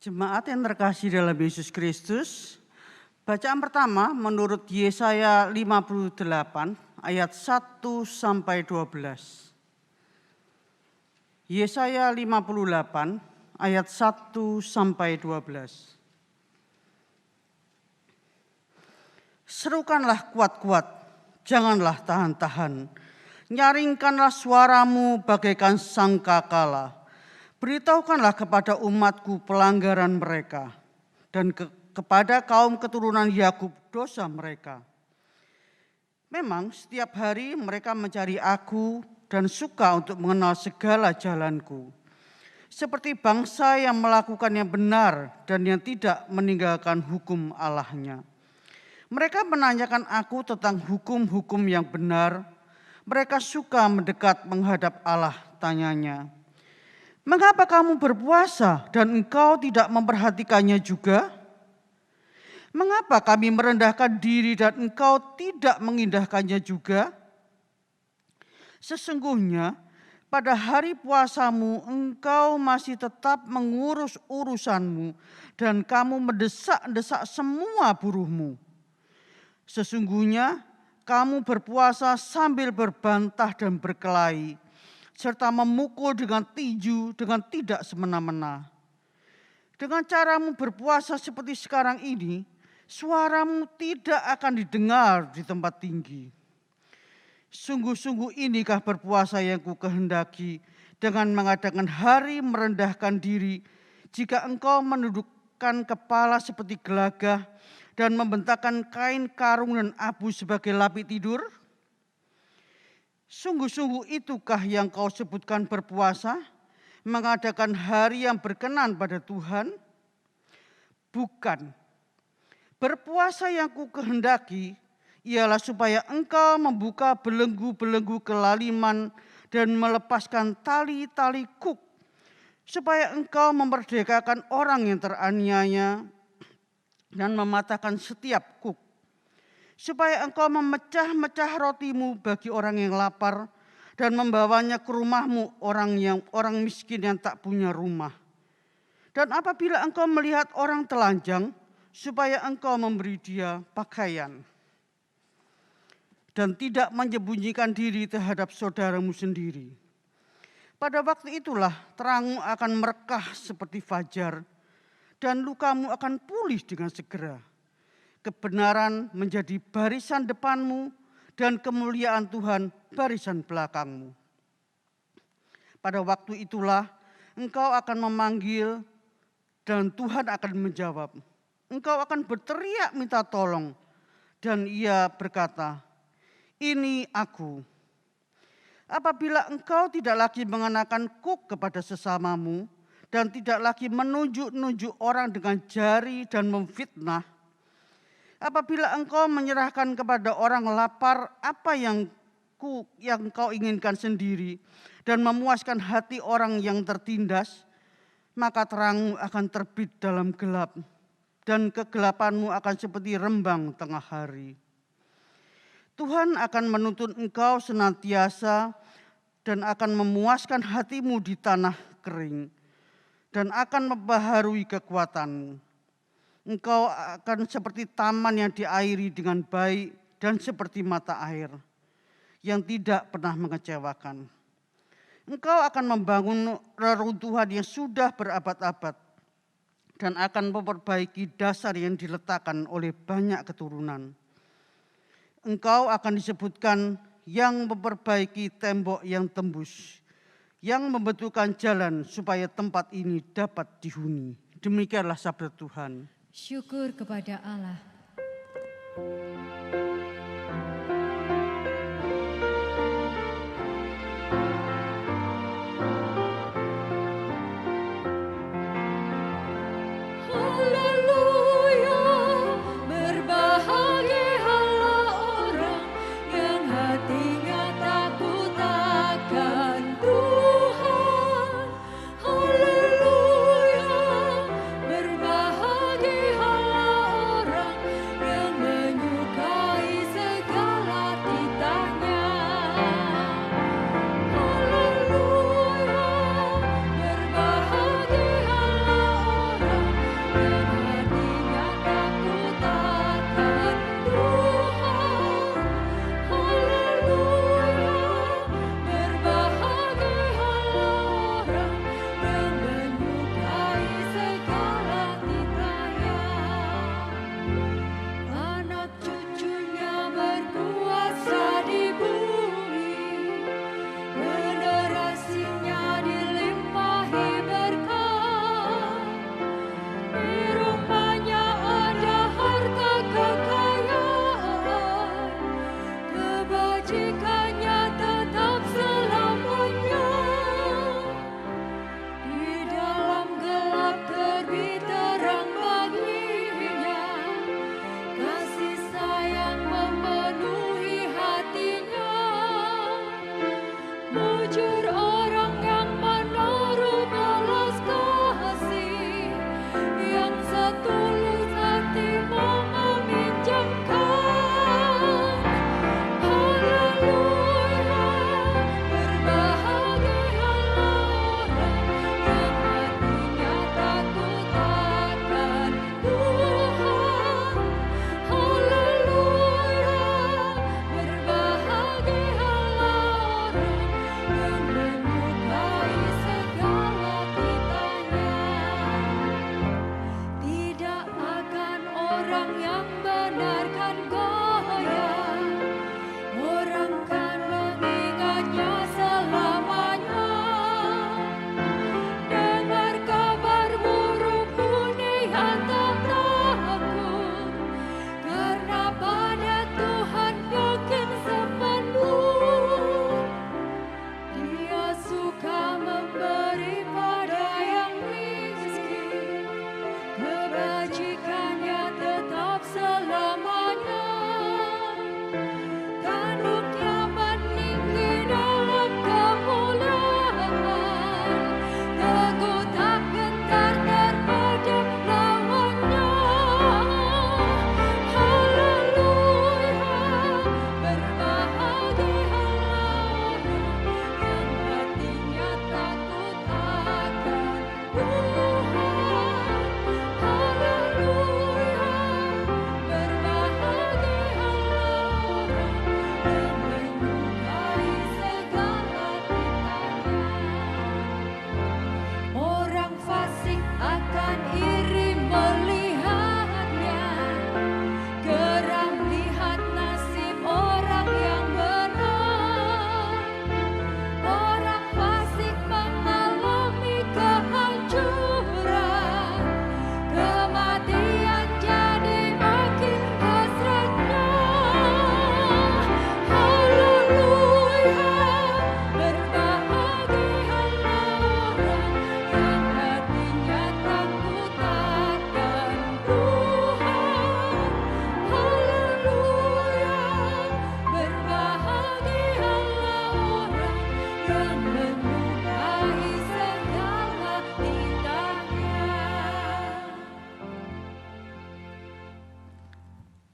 Jemaat yang terkasih dalam Yesus Kristus, bacaan pertama menurut Yesaya 58 ayat 1 sampai 12. Yesaya 58 ayat 1 sampai 12. Serukanlah kuat-kuat, janganlah tahan-tahan. Nyaringkanlah suaramu bagaikan sangkakala. Beritahukanlah kepada umatku pelanggaran mereka dan kepada kaum keturunan Yakub dosa mereka. Memang setiap hari mereka mencari aku dan suka untuk mengenal segala jalanku. Seperti bangsa yang melakukan yang benar dan yang tidak meninggalkan hukum Allahnya. Mereka menanyakan aku tentang hukum-hukum yang benar. Mereka suka mendekat menghadap Allah, tanyanya. Mengapa kamu berpuasa dan engkau tidak memperhatikannya juga? Mengapa kami merendahkan diri dan engkau tidak mengindahkannya juga? Sesungguhnya pada hari puasamu engkau masih tetap mengurus urusanmu dan kamu mendesak-desak semua buruhmu. Sesungguhnya kamu berpuasa sambil berbantah dan berkelahi, serta memukul dengan tinju dengan tidak semena-mena. Dengan caramu berpuasa seperti sekarang ini, suaramu tidak akan didengar di tempat tinggi. Sungguh-sungguh inikah berpuasa yang ku kehendaki dengan mengadakan hari merendahkan diri, jika engkau menundukkan kepala seperti gelagah dan membentangkan kain karung dan abu sebagai lapik tidur? Sungguh-sungguh itukah yang kau sebutkan berpuasa, mengadakan hari yang berkenan pada Tuhan? Bukan. Berpuasa yang ku kehendaki ialah supaya engkau membuka belenggu-belenggu kelaliman dan melepaskan tali-tali kuk, supaya engkau memerdekakan orang yang teraniaya dan mematahkan setiap kuk. Supaya engkau memecah-mecah rotimu bagi orang yang lapar dan membawanya ke rumahmu orang miskin yang tak punya rumah. Dan apabila engkau melihat orang telanjang, supaya engkau memberi dia pakaian. Dan tidak menyembunyikan diri terhadap saudaramu sendiri. Pada waktu itulah terangmu akan merekah seperti fajar dan lukamu akan pulih dengan segera. Kebenaran menjadi barisan depanmu dan kemuliaan Tuhan barisan belakangmu. Pada waktu itulah engkau akan memanggil dan Tuhan akan menjawab. Engkau akan berteriak minta tolong dan ia berkata, ini aku. Apabila engkau tidak lagi mengenakan kuk kepada sesamamu dan tidak lagi menunjuk-nunjuk orang dengan jari dan memfitnah, apabila engkau menyerahkan kepada orang lapar apa yang kau inginkan sendiri dan memuaskan hati orang yang tertindas, maka terangmu akan terbit dalam gelap dan kegelapanmu akan seperti rembang tengah hari. Tuhan akan menuntun engkau senantiasa dan akan memuaskan hatimu di tanah kering dan akan membaharui kekuatanmu. Engkau akan seperti taman yang diairi dengan baik dan seperti mata air yang tidak pernah mengecewakan. Engkau akan membangun reruntuhan yang sudah berabad-abad dan akan memperbaiki dasar yang diletakkan oleh banyak keturunan. Engkau akan disebutkan yang memperbaiki tembok yang tembus, yang membetulkan jalan supaya tempat ini dapat dihuni. Demikianlah sabda Tuhan. Syukur kepada Allah. Berbahagialah orang yang menyukai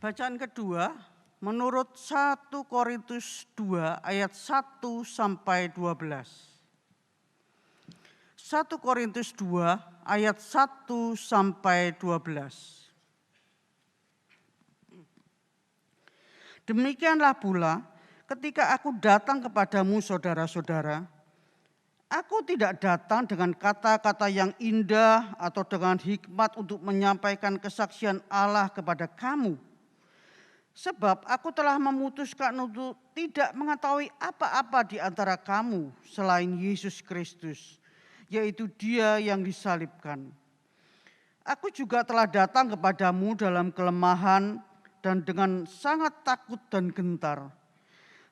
Bacaan kedua menurut 1 Korintus 2 ayat 1 sampai 12. 1 Korintus 2 ayat 1 sampai 12. Demikianlah pula ketika aku datang kepadamu saudara-saudara, aku tidak datang dengan kata-kata yang indah atau dengan hikmat untuk menyampaikan kesaksian Allah kepada kamu. Sebab aku telah memutuskan untuk tidak mengetahui apa-apa di antara kamu selain Yesus Kristus, yaitu Dia yang disalibkan. Aku juga telah datang kepadamu dalam kelemahan dan dengan sangat takut dan gentar.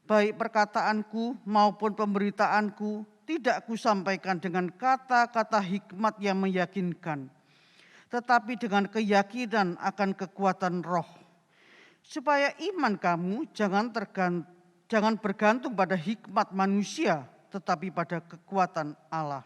Baik perkataanku maupun pemberitaanku tidak kusampaikan dengan kata-kata hikmat yang meyakinkan, tetapi dengan keyakinan akan kekuatan roh, supaya iman kamu jangan bergantung pada hikmat manusia, tetapi pada kekuatan Allah.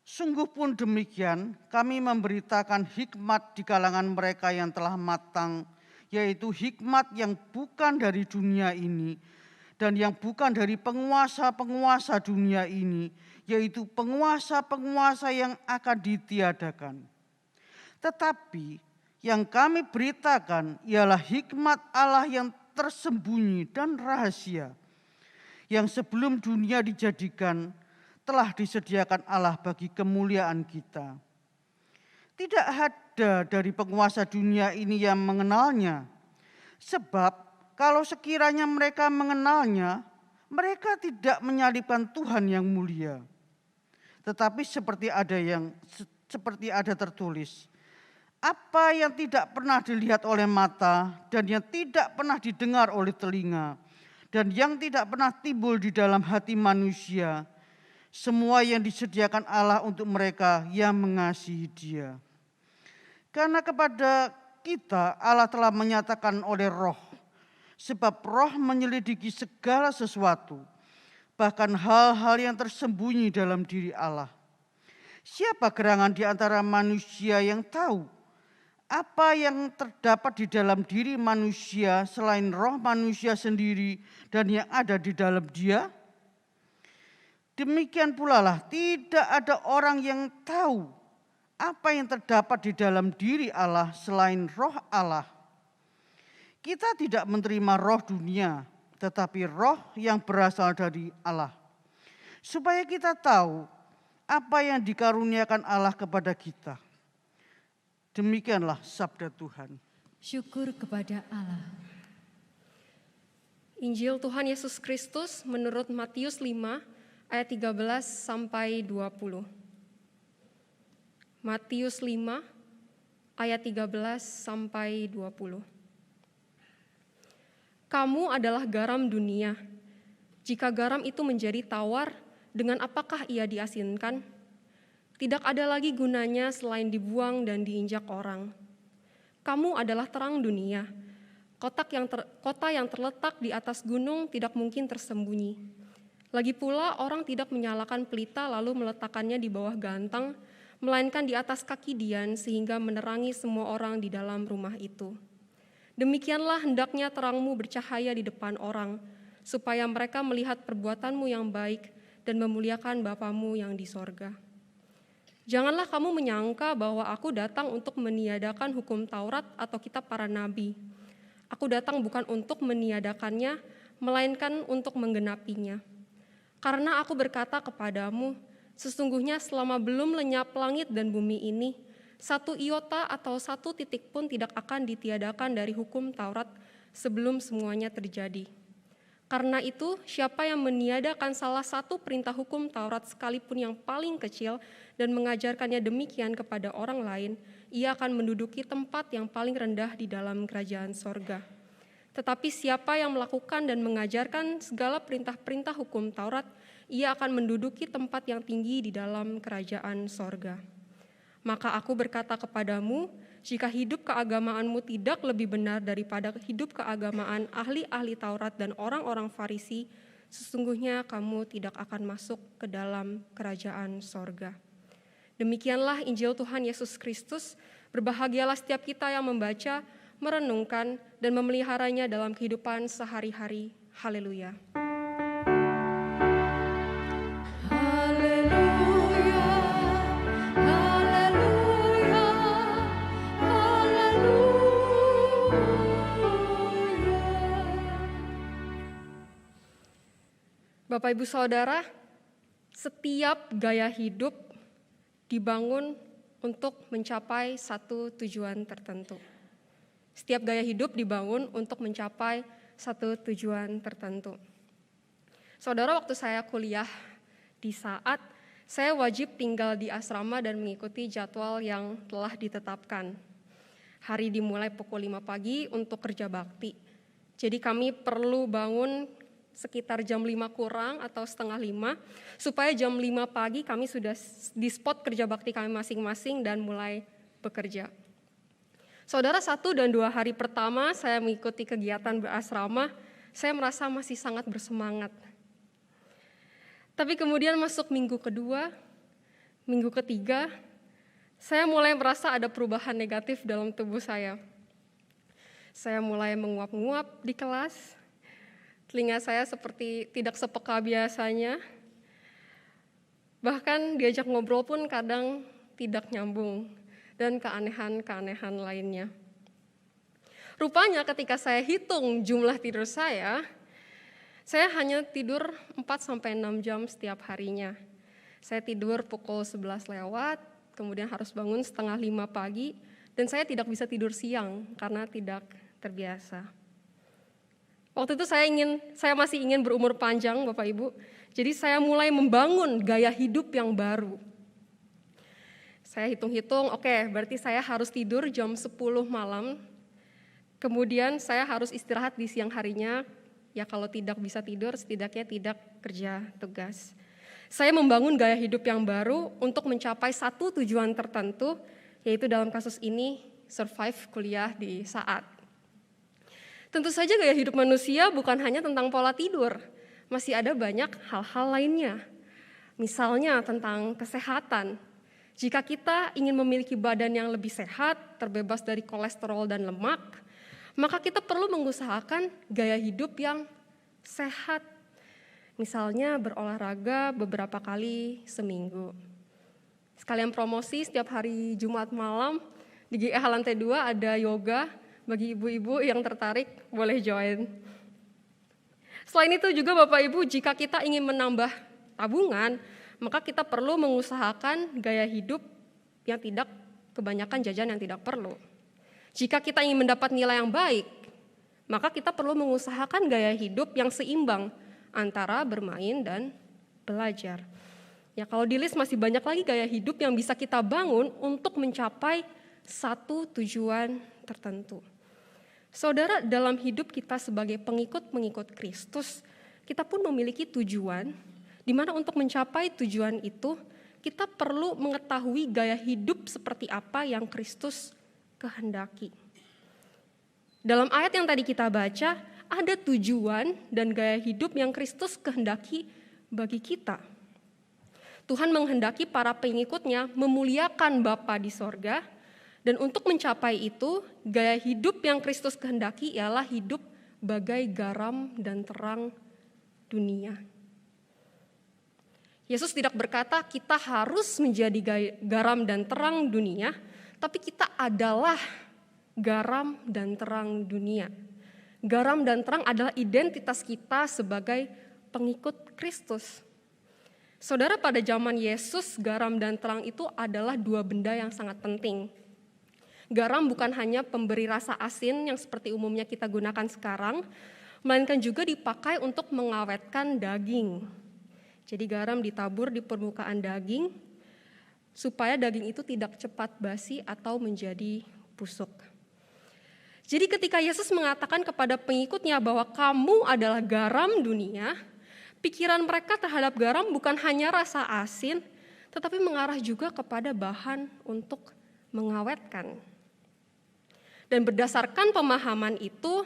Sungguh pun demikian, kami memberitakan hikmat di kalangan mereka yang telah matang, yaitu hikmat yang bukan dari dunia ini dan yang bukan dari penguasa-penguasa dunia ini, yaitu penguasa-penguasa yang akan ditiadakan. Tetapi yang kami beritakan ialah hikmat Allah yang tersembunyi dan rahasia, yang sebelum dunia dijadikan telah disediakan Allah bagi kemuliaan kita. Tidak ada dari penguasa dunia ini yang mengenalnya, sebab kalau sekiranya mereka mengenalnya, mereka tidak menyalibkan Tuhan yang mulia. Tetapi seperti ada tertulis, apa yang tidak pernah dilihat oleh mata dan yang tidak pernah didengar oleh telinga dan yang tidak pernah timbul di dalam hati manusia, semua yang disediakan Allah untuk mereka yang mengasihi Dia. Karena kepada kita Allah telah menyatakan oleh Roh, sebab Roh menyelidiki segala sesuatu, bahkan hal-hal yang tersembunyi dalam diri Allah. Siapa gerangan di antara manusia yang tahu apa yang terdapat di dalam diri manusia selain roh manusia sendiri dan yang ada di dalam dia? Demikian pula lah tidak ada orang yang tahu apa yang terdapat di dalam diri Allah selain roh Allah. Kita tidak menerima roh dunia, tetapi roh yang berasal dari Allah, supaya kita tahu apa yang dikaruniakan Allah kepada kita. Demikianlah sabda Tuhan. Syukur kepada Allah. Injil Tuhan Yesus Kristus menurut Matius 5 ayat 13 sampai 20. Matius 5 ayat 13 sampai 20. Kamu adalah garam dunia. Jika garam itu menjadi tawar, dengan apakah ia diasinkan? Tidak ada lagi gunanya selain dibuang dan diinjak orang. Kamu adalah terang dunia. Kota yang terletak di atas gunung tidak mungkin tersembunyi. Lagi pula orang tidak menyalakan pelita lalu meletakkannya di bawah gantang, melainkan di atas kaki dian sehingga menerangi semua orang di dalam rumah itu. Demikianlah hendaknya terangmu bercahaya di depan orang, supaya mereka melihat perbuatanmu yang baik dan memuliakan Bapamu yang di sorga. Janganlah kamu menyangka bahwa aku datang untuk meniadakan hukum Taurat atau kitab para nabi. Aku datang bukan untuk meniadakannya, melainkan untuk menggenapinya. Karena aku berkata kepadamu, sesungguhnya selama belum lenyap langit dan bumi ini, satu iota atau satu titik pun tidak akan ditiadakan dari hukum Taurat sebelum semuanya terjadi. Karena itu, siapa yang meniadakan salah satu perintah hukum Taurat sekalipun yang paling kecil dan mengajarkannya demikian kepada orang lain, ia akan menduduki tempat yang paling rendah di dalam kerajaan sorga. Tetapi siapa yang melakukan dan mengajarkan segala perintah-perintah hukum Taurat, ia akan menduduki tempat yang tinggi di dalam kerajaan sorga. Maka aku berkata kepadamu, jika hidup keagamaanmu tidak lebih benar daripada hidup keagamaan ahli-ahli Taurat dan orang-orang Farisi, sesungguhnya kamu tidak akan masuk ke dalam kerajaan sorga. Demikianlah Injil Tuhan Yesus Kristus. Berbahagialah setiap kita yang membaca, merenungkan, dan memeliharanya dalam kehidupan sehari-hari. Haleluya. Haleluya, haleluya, haleluya. Bapak Ibu Saudara, setiap gaya hidup dibangun untuk mencapai satu tujuan tertentu. Setiap gaya hidup dibangun untuk mencapai satu tujuan tertentu. Saudara, waktu saya kuliah di saat saya wajib tinggal di asrama dan mengikuti jadwal yang telah ditetapkan. Hari dimulai pukul 5 pagi untuk kerja bakti. Jadi kami perlu bangun sekitar jam 5 kurang atau setengah 5, supaya jam 5 pagi kami sudah di spot kerja bakti kami masing-masing dan mulai bekerja. Saudara, 1 dan 2 hari pertama saya mengikuti kegiatan berasrama, saya merasa masih sangat bersemangat. Tapi kemudian masuk minggu kedua, minggu ketiga, saya mulai merasa ada perubahan negatif dalam tubuh saya. Saya mulai menguap-nguap di kelas, telinga saya seperti tidak sepeka biasanya, bahkan diajak ngobrol pun kadang tidak nyambung, dan keanehan-keanehan lainnya. Rupanya ketika saya hitung jumlah tidur saya hanya tidur 4-6 jam setiap harinya. Saya tidur pukul 11 lewat, kemudian harus bangun setengah 5 pagi, dan saya tidak bisa tidur siang karena tidak terbiasa. Waktu itu saya masih ingin berumur panjang, Bapak Ibu. Jadi saya mulai membangun gaya hidup yang baru. Saya hitung-hitung, oke, berarti saya harus tidur jam 10 malam. Kemudian saya harus istirahat di siang harinya. Ya kalau tidak bisa tidur, setidaknya tidak kerja tugas. Saya membangun gaya hidup yang baru untuk mencapai satu tujuan tertentu, yaitu dalam kasus ini survive kuliah di saat. Tentu saja gaya hidup manusia bukan hanya tentang pola tidur, masih ada banyak hal-hal lainnya. Misalnya tentang kesehatan. Jika kita ingin memiliki badan yang lebih sehat, terbebas dari kolesterol dan lemak, maka kita perlu mengusahakan gaya hidup yang sehat. Misalnya berolahraga beberapa kali seminggu. Sekalian promosi, setiap hari Jumat malam di GEH lantai 2 ada yoga. Bagi ibu-ibu yang tertarik boleh join. Selain itu juga Bapak Ibu, jika kita ingin menambah tabungan, maka kita perlu mengusahakan gaya hidup yang tidak kebanyakan jajan yang tidak perlu. Jika kita ingin mendapat nilai yang baik, maka kita perlu mengusahakan gaya hidup yang seimbang antara bermain dan belajar. Ya, kalau di list masih banyak lagi gaya hidup yang bisa kita bangun untuk mencapai satu tujuan tertentu. Saudara, dalam hidup kita sebagai pengikut Kristus, kita pun memiliki tujuan, di mana untuk mencapai tujuan itu, kita perlu mengetahui gaya hidup seperti apa yang Kristus kehendaki. Dalam ayat yang tadi kita baca, ada tujuan dan gaya hidup yang Kristus kehendaki bagi kita. Tuhan menghendaki para pengikutnya memuliakan Bapa di sorga, dan untuk mencapai itu, gaya hidup yang Kristus kehendaki ialah hidup bagai garam dan terang dunia. Yesus tidak berkata kita harus menjadi garam dan terang dunia, tapi kita adalah garam dan terang dunia. Garam dan terang adalah identitas kita sebagai pengikut Kristus. Saudara, pada zaman Yesus, garam dan terang itu adalah dua benda yang sangat penting. Garam bukan hanya pemberi rasa asin yang seperti umumnya kita gunakan sekarang, melainkan juga dipakai untuk mengawetkan daging. Jadi garam ditabur di permukaan daging, supaya daging itu tidak cepat basi atau menjadi busuk. Jadi ketika Yesus mengatakan kepada pengikutnya bahwa kamu adalah garam dunia, pikiran mereka terhadap garam bukan hanya rasa asin, tetapi mengarah juga kepada bahan untuk mengawetkan. Dan berdasarkan pemahaman itu,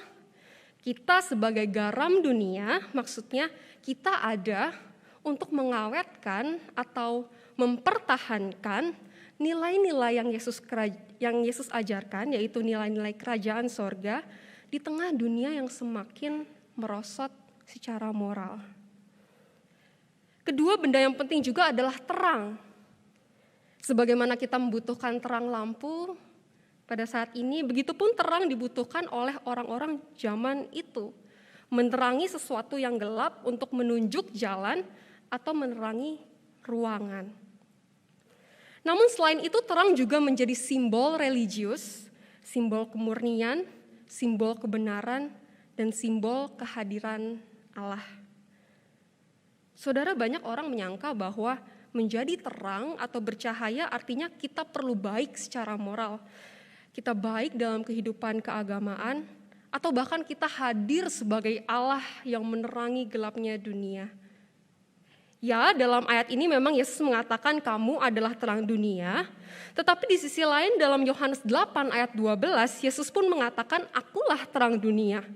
kita sebagai garam dunia, maksudnya kita ada untuk mengawetkan atau mempertahankan nilai-nilai yang Yesus ajarkan, yaitu nilai-nilai kerajaan sorga di tengah dunia yang semakin merosot secara moral. Kedua, benda yang penting juga adalah terang. Sebagaimana kita membutuhkan terang lampu pada saat ini, begitupun terang dibutuhkan oleh orang-orang zaman itu. Menerangi sesuatu yang gelap untuk menunjuk jalan atau menerangi ruangan. Namun selain itu terang juga menjadi simbol religius, simbol kemurnian, simbol kebenaran, dan simbol kehadiran Allah. Saudara, banyak orang menyangka bahwa menjadi terang atau bercahaya artinya kita perlu baik secara moral. Kita baik dalam kehidupan keagamaan, atau bahkan kita hadir sebagai Allah yang menerangi gelapnya dunia. Ya, dalam ayat ini memang Yesus mengatakan kamu adalah terang dunia, tetapi di sisi lain dalam Yohanes 8 ayat 12, Yesus pun mengatakan akulah terang dunia.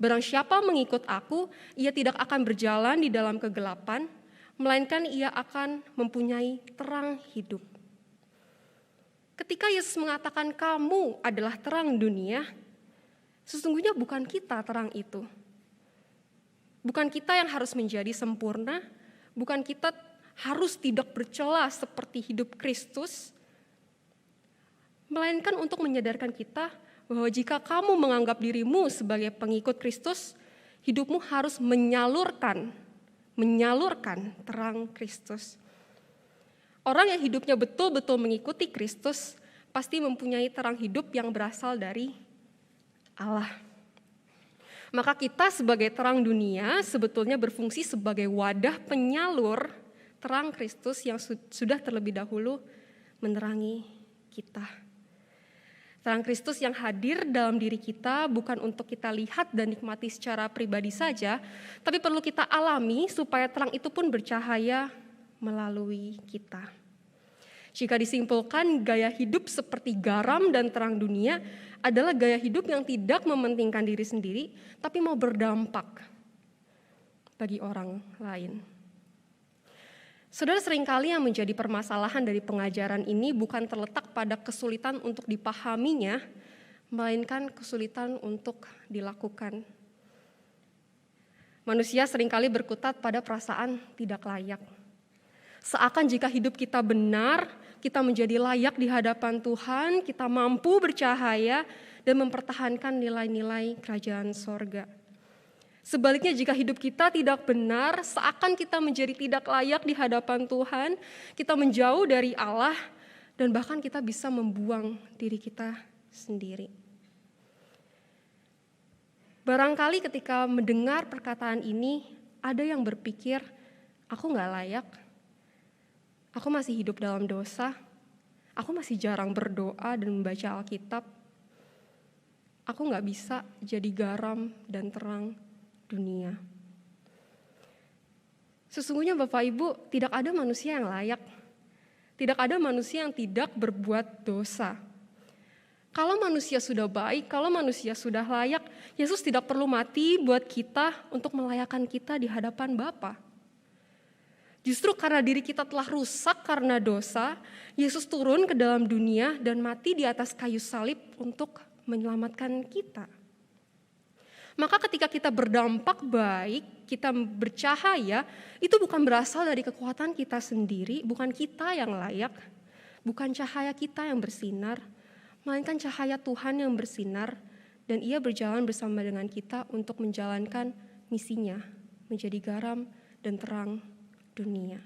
Barang siapa mengikut aku, ia tidak akan berjalan di dalam kegelapan, melainkan ia akan mempunyai terang hidup. Ketika Yesus mengatakan kamu adalah terang dunia, sesungguhnya bukan kita terang itu. Bukan kita yang harus menjadi sempurna, bukan kita harus tidak bercela seperti hidup Kristus, melainkan untuk menyadarkan kita bahwa jika kamu menganggap dirimu sebagai pengikut Kristus, hidupmu harus menyalurkan terang Kristus. Orang yang hidupnya betul-betul mengikuti Kristus pasti mempunyai terang hidup yang berasal dari Allah. Maka kita sebagai terang dunia sebetulnya berfungsi sebagai wadah penyalur terang Kristus yang sudah terlebih dahulu menerangi kita. Terang Kristus yang hadir dalam diri kita bukan untuk kita lihat dan nikmati secara pribadi saja, tapi perlu kita alami supaya terang itu pun bercahaya melalui kita. Jika disimpulkan, gaya hidup seperti garam dan terang dunia adalah gaya hidup yang tidak mementingkan diri sendiri, tapi mau berdampak bagi orang lain. Saudara, seringkali yang menjadi permasalahan dari pengajaran ini bukan terletak pada kesulitan untuk dipahaminya, melainkan kesulitan untuk dilakukan. Manusia seringkali berkutat pada perasaan tidak layak. Seakan jika hidup kita benar, kita menjadi layak di hadapan Tuhan, kita mampu bercahaya dan mempertahankan nilai-nilai kerajaan sorga. Sebaliknya jika hidup kita tidak benar, seakan kita menjadi tidak layak di hadapan Tuhan, kita menjauh dari Allah, dan bahkan kita bisa membuang diri kita sendiri. Barangkali ketika mendengar perkataan ini, ada yang berpikir, aku gak layak. Aku masih hidup dalam dosa, aku masih jarang berdoa dan membaca Alkitab. Aku gak bisa jadi garam dan terang dunia. Sesungguhnya Bapak Ibu, tidak ada manusia yang layak. Tidak ada manusia yang tidak berbuat dosa. Kalau manusia sudah baik, kalau manusia sudah layak, Yesus tidak perlu mati buat kita untuk melayakkan kita di hadapan Bapa. Justru karena diri kita telah rusak karena dosa, Yesus turun ke dalam dunia dan mati di atas kayu salib untuk menyelamatkan kita. Maka ketika kita berdampak baik, kita bercahaya, itu bukan berasal dari kekuatan kita sendiri, bukan kita yang layak, bukan cahaya kita yang bersinar, melainkan cahaya Tuhan yang bersinar, dan Ia berjalan bersama dengan kita untuk menjalankan misinya, menjadi garam dan terang dunia.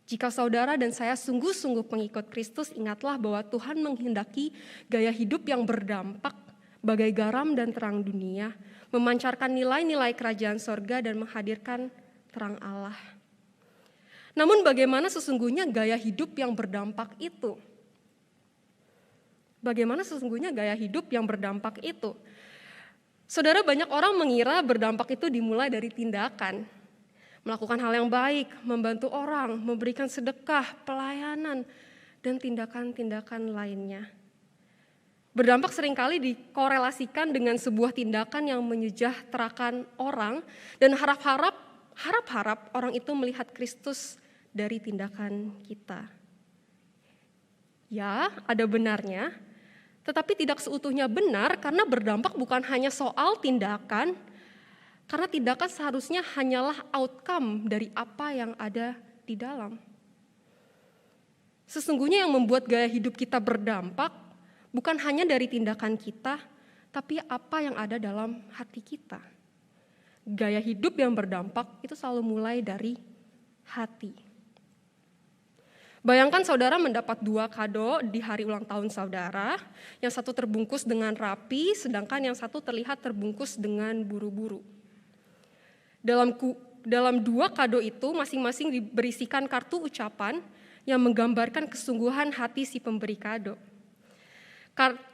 Jika saudara dan saya sungguh-sungguh pengikut Kristus, ingatlah bahwa Tuhan menghendaki gaya hidup yang berdampak bagai garam dan terang dunia, memancarkan nilai-nilai kerajaan sorga dan menghadirkan terang Allah. Namun bagaimana sesungguhnya gaya hidup yang berdampak itu? Bagaimana sesungguhnya gaya hidup yang berdampak itu? Saudara, banyak orang mengira berdampak itu dimulai dari tindakan. Melakukan hal yang baik, membantu orang, memberikan sedekah, pelayanan, dan tindakan-tindakan lainnya. Berdampak seringkali dikorelasikan dengan sebuah tindakan yang menyejahterakan orang dan harap-harap orang itu melihat Kristus dari tindakan kita. Ya, ada benarnya, tetapi tidak seutuhnya benar karena berdampak bukan hanya soal tindakan, karena tindakan seharusnya hanyalah outcome dari apa yang ada di dalam. Sesungguhnya yang membuat gaya hidup kita berdampak bukan hanya dari tindakan kita, tapi apa yang ada dalam hati kita. Gaya hidup yang berdampak itu selalu mulai dari hati. Bayangkan saudara mendapat 2 kado di hari ulang tahun saudara, yang satu terbungkus dengan rapi, sedangkan yang satu terlihat terbungkus dengan buru-buru. Dalam 2 kado itu masing-masing berisikan kartu ucapan yang menggambarkan kesungguhan hati si pemberi kado.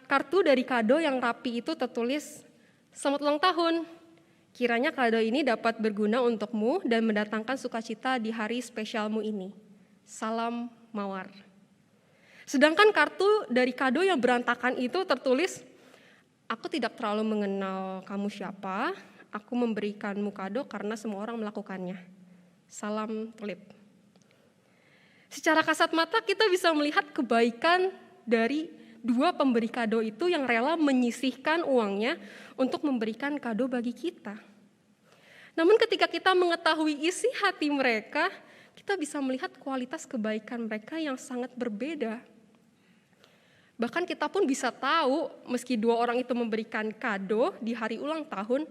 Kartu dari kado yang rapi itu tertulis, "Selamat ulang tahun. Kiranya kado ini dapat berguna untukmu dan mendatangkan sukacita di hari spesialmu ini. Salam Mawar." Sedangkan kartu dari kado yang berantakan itu tertulis, "Aku tidak terlalu mengenal kamu siapa, aku memberikanmu kado karena semua orang melakukannya. Salam Tulip." Secara kasat mata kita bisa melihat kebaikan dari 2 pemberi kado itu yang rela menyisihkan uangnya untuk memberikan kado bagi kita. Namun ketika kita mengetahui isi hati mereka, kita bisa melihat kualitas kebaikan mereka yang sangat berbeda. Bahkan kita pun bisa tahu meski 2 orang itu memberikan kado di hari ulang tahun,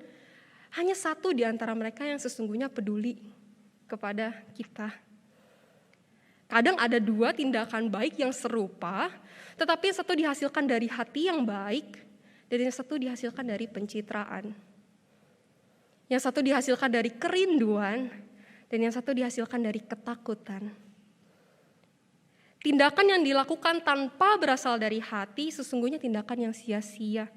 hanya satu di antara mereka yang sesungguhnya peduli kepada kita. Kadang ada 2 tindakan baik yang serupa, tetapi yang satu dihasilkan dari hati yang baik, dan yang satu dihasilkan dari pencitraan. Yang satu dihasilkan dari kerinduan, dan yang satu dihasilkan dari ketakutan. Tindakan yang dilakukan tanpa berasal dari hati sesungguhnya tindakan yang sia-sia,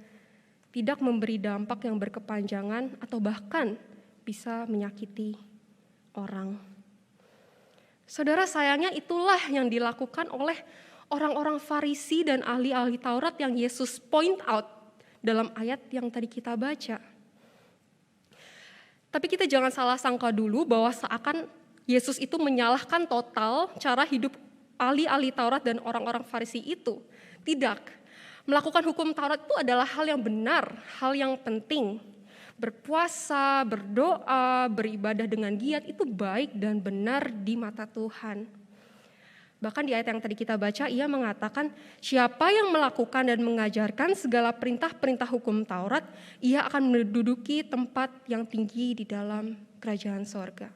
tidak memberi dampak yang berkepanjangan atau bahkan bisa menyakiti orang. Saudara, sayangnya itulah yang dilakukan oleh orang-orang Farisi dan ahli-ahli Taurat yang Yesus point out dalam ayat yang tadi kita baca. Tapi kita jangan salah sangka dulu bahwa seakan Yesus itu menyalahkan total cara hidup ahli-ahli Taurat dan orang-orang Farisi itu. Tidak. Melakukan hukum Taurat itu adalah hal yang benar, hal yang penting. Berpuasa, berdoa, beribadah dengan giat itu baik dan benar di mata Tuhan. Bahkan di ayat yang tadi kita baca, ia mengatakan, siapa yang melakukan dan mengajarkan segala perintah-perintah hukum Taurat, ia akan menduduki tempat yang tinggi di dalam kerajaan sorga.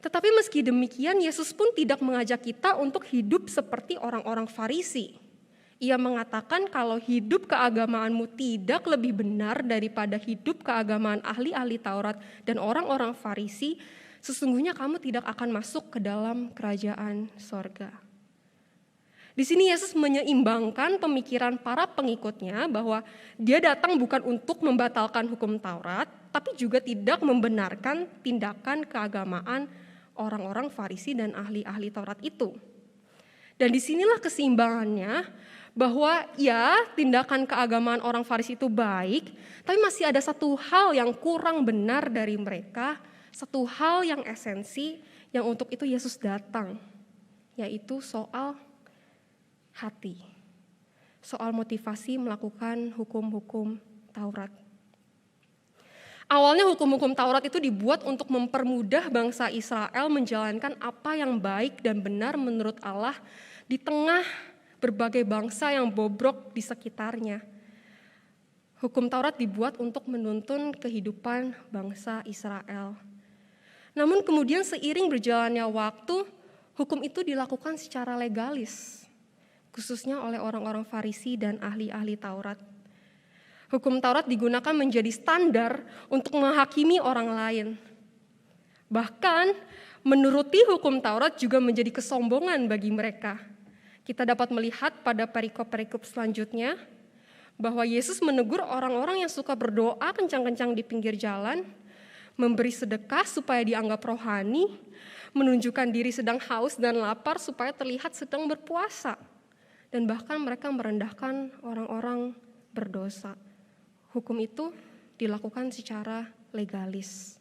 Tetapi meski demikian, Yesus pun tidak mengajak kita untuk hidup seperti orang-orang Farisi. Ia mengatakan kalau hidup keagamaanmu tidak lebih benar daripada hidup keagamaan ahli-ahli Taurat dan orang-orang Farisi, sesungguhnya kamu tidak akan masuk ke dalam kerajaan sorga. Di sini Yesus menyeimbangkan pemikiran para pengikutnya bahwa dia datang bukan untuk membatalkan hukum Taurat, tapi juga tidak membenarkan tindakan keagamaan orang-orang Farisi dan ahli-ahli Taurat itu. Dan disinilah keseimbangannya, bahwa ya tindakan keagamaan orang Farisi itu baik, tapi masih ada satu hal yang kurang benar dari mereka, satu hal yang esensi yang untuk itu Yesus datang, yaitu soal hati, soal motivasi melakukan hukum-hukum Taurat. Awalnya hukum-hukum Taurat itu dibuat untuk mempermudah bangsa Israel menjalankan apa yang baik dan benar menurut Allah di tengah berbagai bangsa yang bobrok di sekitarnya. Hukum Taurat dibuat untuk menuntun kehidupan bangsa Israel. Namun kemudian seiring berjalannya waktu, hukum itu dilakukan secara legalis, khususnya oleh orang-orang Farisi dan ahli-ahli Taurat. Hukum Taurat digunakan menjadi standar untuk menghakimi orang lain. Bahkan menuruti hukum Taurat juga menjadi kesombongan bagi mereka. Kita dapat melihat pada perikop-perikop selanjutnya bahwa Yesus menegur orang-orang yang suka berdoa kencang-kencang di pinggir jalan, memberi sedekah supaya dianggap rohani, menunjukkan diri sedang haus dan lapar supaya terlihat sedang berpuasa, dan bahkan mereka merendahkan orang-orang berdosa. Hukum itu dilakukan secara legalis.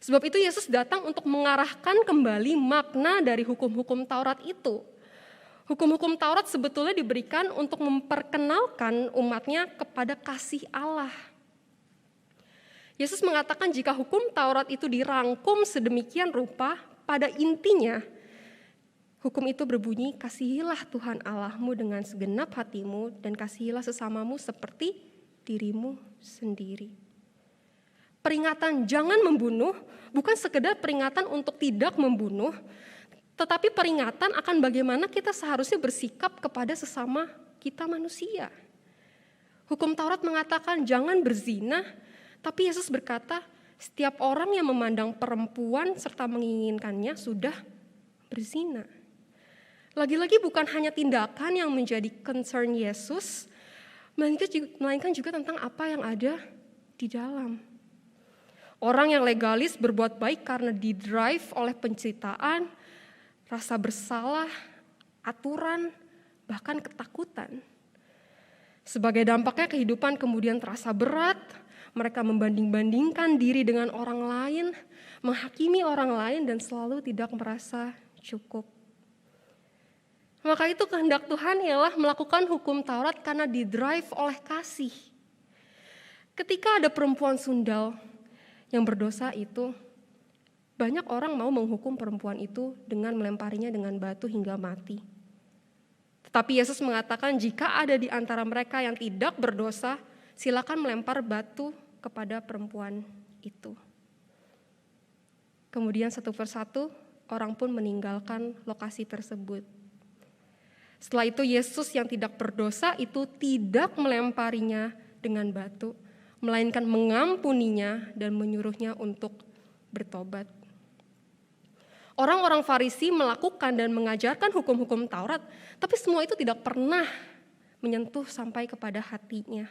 Sebab itu Yesus datang untuk mengarahkan kembali makna dari hukum-hukum Taurat itu. Hukum-hukum Taurat sebetulnya diberikan untuk memperkenalkan umatnya kepada kasih Allah. Yesus mengatakan jika hukum Taurat itu dirangkum sedemikian rupa, pada intinya hukum itu berbunyi, kasihilah Tuhan Allahmu dengan segenap hatimu dan kasihilah sesamamu seperti dirimu sendiri. Peringatan jangan membunuh bukan sekedar peringatan untuk tidak membunuh, tetapi peringatan akan bagaimana kita seharusnya bersikap kepada sesama kita manusia. Hukum Taurat mengatakan jangan berzina, tapi Yesus berkata setiap orang yang memandang perempuan serta menginginkannya sudah berzina. Lagi-lagi bukan hanya tindakan yang menjadi concern Yesus, melainkan juga tentang apa yang ada di dalam. Orang yang legalis berbuat baik karena didrive oleh penceritaan, rasa bersalah, aturan, bahkan ketakutan. Sebagai dampaknya kehidupan kemudian terasa berat, mereka membanding-bandingkan diri dengan orang lain, menghakimi orang lain dan selalu tidak merasa cukup. Maka itu kehendak Tuhan ialah melakukan hukum Taurat karena didrive oleh kasih. Ketika ada perempuan sundal yang berdosa itu, banyak orang mau menghukum perempuan itu dengan melemparinya dengan batu hingga mati. Tetapi Yesus mengatakan jika ada di antara mereka yang tidak berdosa, silakan melempar batu kepada perempuan itu. Kemudian satu persatu orang pun meninggalkan lokasi tersebut. Setelah itu Yesus yang tidak berdosa itu tidak melemparinya dengan batu, melainkan mengampuninya dan menyuruhnya untuk bertobat. Orang-orang Farisi melakukan dan mengajarkan hukum-hukum Taurat, tapi semua itu tidak pernah menyentuh sampai kepada hatinya.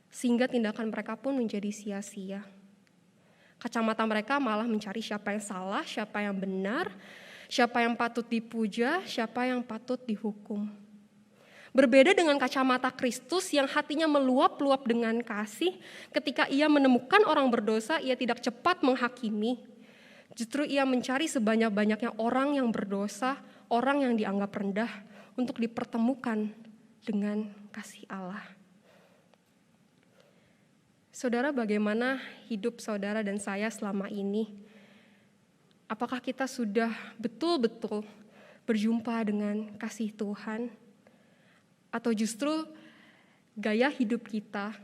Sehingga tindakan mereka pun menjadi sia-sia. Kacamata mereka malah mencari siapa yang salah, siapa yang benar, siapa yang patut dipuja, siapa yang patut dihukum. Berbeda dengan kacamata Kristus yang hatinya meluap-luap dengan kasih, ketika ia menemukan orang berdosa, ia tidak cepat menghakimi. Justru ia mencari sebanyak-banyaknya orang yang berdosa, orang yang dianggap rendah, untuk dipertemukan dengan kasih Allah. Saudara, bagaimana hidup saudara dan saya selama ini? Apakah kita sudah betul-betul berjumpa dengan kasih Tuhan? Atau justru gaya hidup kita,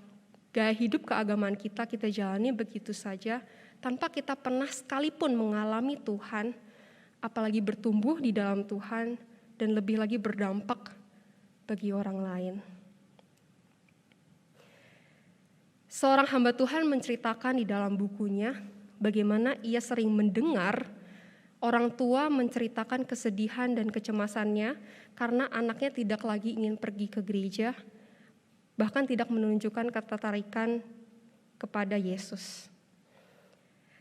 gaya hidup keagamaan kita jalani begitu saja tanpa kita pernah sekalipun mengalami Tuhan, apalagi bertumbuh di dalam Tuhan dan lebih lagi berdampak bagi orang lain. Seorang hamba Tuhan menceritakan di dalam bukunya bagaimana ia sering mendengar orang tua menceritakan kesedihan dan kecemasannya karena anaknya tidak lagi ingin pergi ke gereja, bahkan tidak menunjukkan ketertarikan kepada Yesus.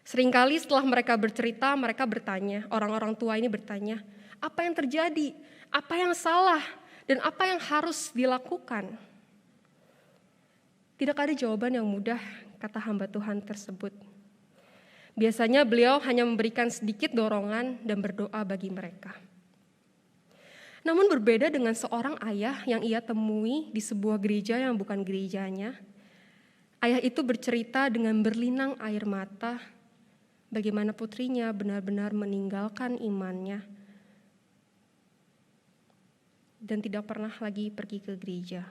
Seringkali setelah mereka bercerita, mereka bertanya, orang-orang tua ini bertanya, apa yang terjadi, apa yang salah, dan apa yang harus dilakukan? Tidak ada jawaban yang mudah, kata hamba Tuhan tersebut. Biasanya beliau hanya memberikan sedikit dorongan dan berdoa bagi mereka. Namun berbeda dengan seorang ayah yang ia temui di sebuah gereja yang bukan gerejanya. Ayah itu bercerita dengan berlinang air mata bagaimana putrinya benar-benar meninggalkan imannya dan tidak pernah lagi pergi ke gereja.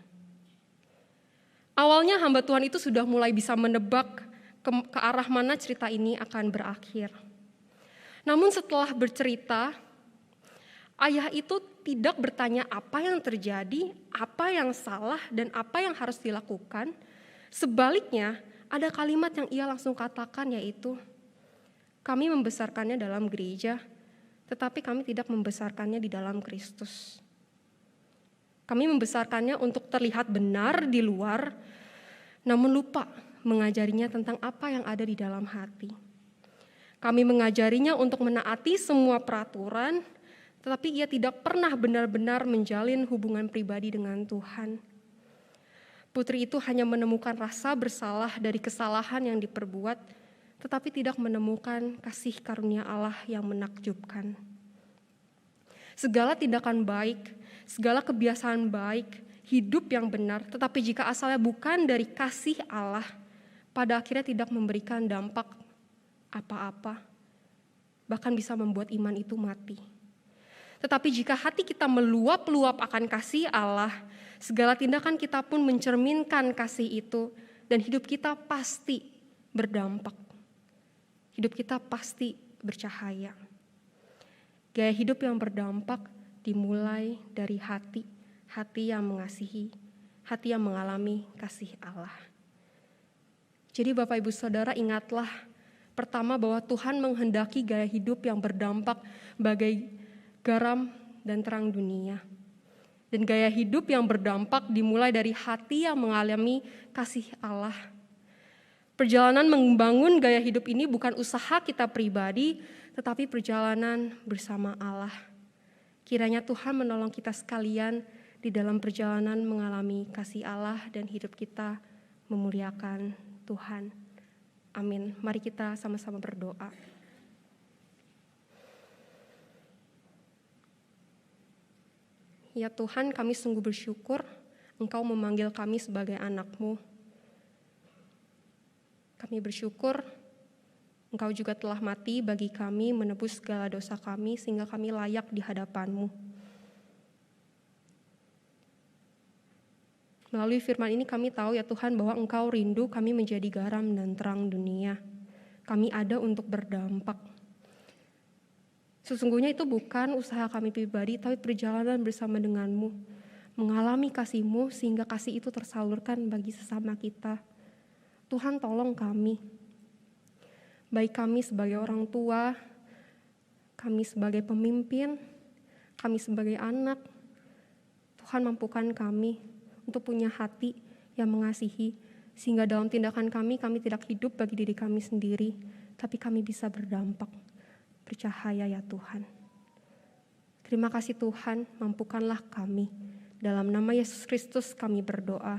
Awalnya hamba Tuhan itu sudah mulai bisa menebak ke arah mana cerita ini akan berakhir. Namun setelah bercerita, ayah itu tidak bertanya apa yang terjadi, apa yang salah, dan apa yang harus dilakukan. Sebaliknya, ada kalimat yang ia langsung katakan, yaitu, kami membesarkannya dalam gereja, tetapi kami tidak membesarkannya di dalam Kristus. Kami membesarkannya untuk terlihat benar di luar, namun lupa mengajarinya tentang apa yang ada di dalam hati. Kami mengajarinya untuk menaati semua peraturan, tetapi ia tidak pernah benar-benar menjalin hubungan pribadi dengan Tuhan. Putri itu hanya menemukan rasa bersalah dari kesalahan yang diperbuat, tetapi tidak menemukan kasih karunia Allah yang menakjubkan. Segala tindakan baik, segala kebiasaan baik, hidup yang benar, tetapi jika asalnya bukan dari kasih Allah, pada akhirnya tidak memberikan dampak apa-apa, bahkan bisa membuat iman itu mati. Tetapi jika hati kita meluap-luap akan kasih Allah, segala tindakan kita pun mencerminkan kasih itu, dan hidup kita pasti berdampak. Hidup kita pasti bercahaya. Gaya hidup yang berdampak dimulai dari hati, hati yang mengasihi, hati yang mengalami kasih Allah. Jadi Bapak Ibu Saudara, ingatlah pertama bahwa Tuhan menghendaki gaya hidup yang berdampak bagai garam dan terang dunia. Dan gaya hidup yang berdampak dimulai dari hati yang mengalami kasih Allah. Perjalanan membangun gaya hidup ini bukan usaha kita pribadi, tetapi perjalanan bersama Allah. Kiranya Tuhan menolong kita sekalian di dalam perjalanan mengalami kasih Allah dan hidup kita memuliakan Tuhan. Amin. Mari kita sama-sama berdoa. Ya Tuhan, kami sungguh bersyukur Engkau memanggil kami sebagai anak-Mu. Kami bersyukur Engkau juga telah mati bagi kami, menebus segala dosa kami sehingga kami layak di hadapan-Mu. Melalui firman ini kami tahu ya Tuhan bahwa Engkau rindu kami menjadi garam dan terang dunia. Kami ada untuk berdampak. Sesungguhnya itu bukan usaha kami pribadi, tapi perjalanan bersama dengan-Mu. Mengalami kasih-Mu sehingga kasih itu tersalurkan bagi sesama kita. Tuhan tolong kami. Baik kami sebagai orang tua, kami sebagai pemimpin, kami sebagai anak. Tuhan mampukan kami untuk punya hati yang mengasihi, sehingga dalam tindakan kami tidak hidup bagi diri kami sendiri, tapi kami bisa berdampak, bercahaya ya Tuhan. Terima kasih Tuhan, mampukanlah kami. Dalam nama Yesus Kristus kami berdoa.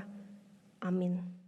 Amin.